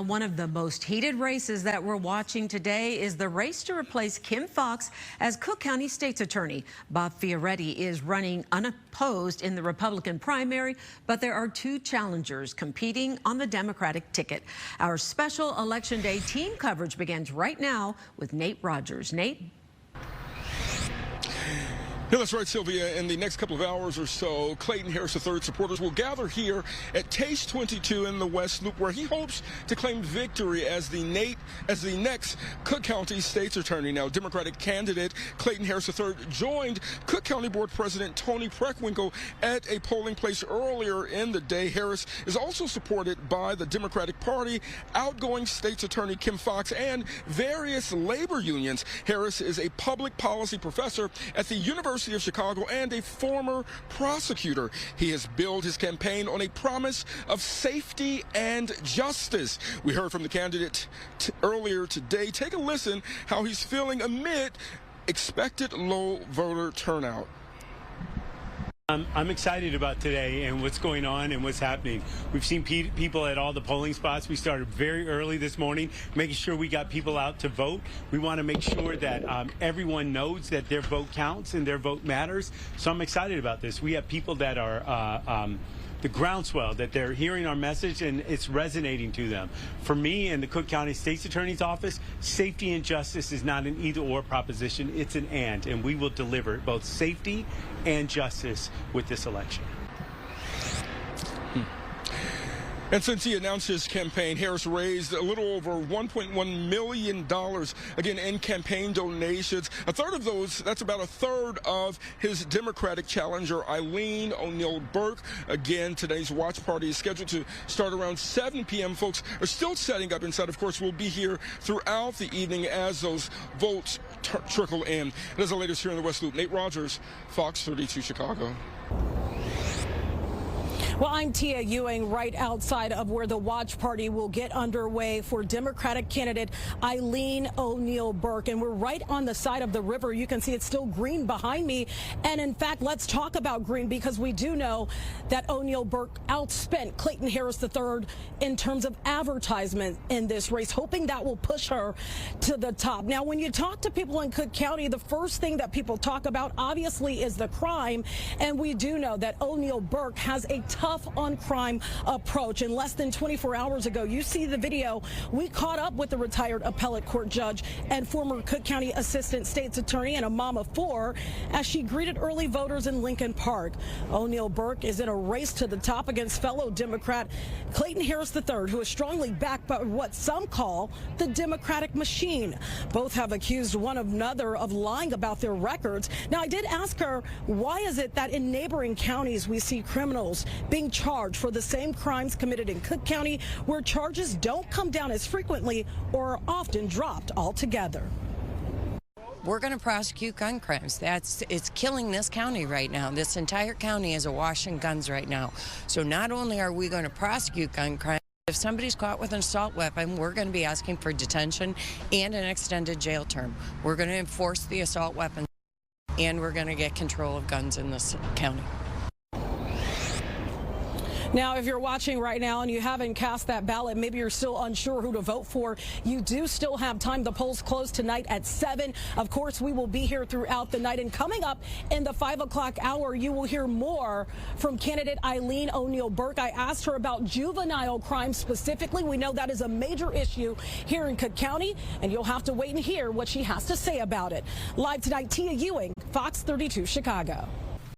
One of the most heated races that we're watching today is the race to replace Kim Foxx as Cook County State's Attorney. Bob Fioretti is running unopposed in the Republican primary, but there are two challengers competing on the Democratic ticket. Our special Election Day team coverage begins right now with Nate Rogers. Nate? Yeah, that's right, Sylvia. In the next couple of hours or so, Clayton Harris III supporters will gather here at Taste 22 in the West Loop, where he hopes to claim victory as the next Cook County State's Attorney. Now, Democratic candidate Clayton Harris III joined Cook County Board President Tony Preckwinkle at a polling place earlier in the day. Harris is also supported by the Democratic Party, outgoing State's Attorney Kim Foxx, and various labor unions. Harris is a public policy professor at the University of Chicago and a former prosecutor. He has built his campaign on a promise of safety and justice. We heard from the candidate earlier today. Take a listen how he's feeling amid expected low voter turnout. I'm excited about today and what's going on and what's happening. We've seen people at all the polling spots. We started very early this morning, making sure we got people out to vote. We want to make sure that everyone knows that their vote counts and their vote matters. So I'm excited about this. We have people that are the groundswell, that they're hearing our message and it's resonating to them. For me and the Cook County State's Attorney's Office, safety and justice is not an either-or proposition, it's an and we will deliver both safety and justice with this election. And since he announced his campaign, Harris raised a little over $1.1 million, again, in campaign donations. A third of those, that's about a third of his Democratic challenger, Eileen Burke. Again, today's watch party is scheduled to start around 7 p.m. Folks are still setting up inside. Of course, we'll be here throughout the evening as those votes trickle in. And as the latest here in the West Loop, Nate Rogers, Fox 32 Chicago. Well, I'm Tia Ewing, right outside of where the watch party will get underway for Democratic candidate Eileen Burke. And we're right on the side of the river. You can see it's still green behind me. And in fact, let's talk about green, because we do know that Burke outspent Clayton Harris III in terms of advertisement in this race, hoping that will push her to the top. Now, when you talk to people in Cook County, the first thing that people talk about, obviously, is the crime. And we do know that Burke has a tough on crime approach. And less than 24 hours ago, you see the video, we caught up with the retired appellate court judge and former Cook County assistant state's attorney and a mom of four as she greeted early voters in Lincoln Park. Burke is in a race to the top against fellow Democrat Clayton Harris III, who is strongly backed by what some call the Democratic machine. Both have accused one another of lying about their records. Now, I did ask her, why is it that in neighboring counties we see criminals being charged for the same crimes committed in Cook County, where charges don't come down as frequently or are often dropped altogether? We're going to prosecute gun crimes. It's killing this county right now. This entire county is awash in guns right now. So not only are we going to prosecute gun crimes, if somebody's caught with an assault weapon, we're going to be asking for detention and an extended jail term. We're going to enforce the assault weapon, and we're going to get control of guns in this county. Now, if you're watching right now and you haven't cast that ballot, maybe you're still unsure who to vote for, you do still have time. The polls close tonight at 7. Of course, we will be here throughout the night. And coming up in the 5 o'clock hour, you will hear more from candidate Eileen Burke. I asked her about juvenile crime specifically. We know that is a major issue here in Cook County, and you'll have to wait and hear what she has to say about it. Live tonight, Tia Ewing, Fox 32 Chicago.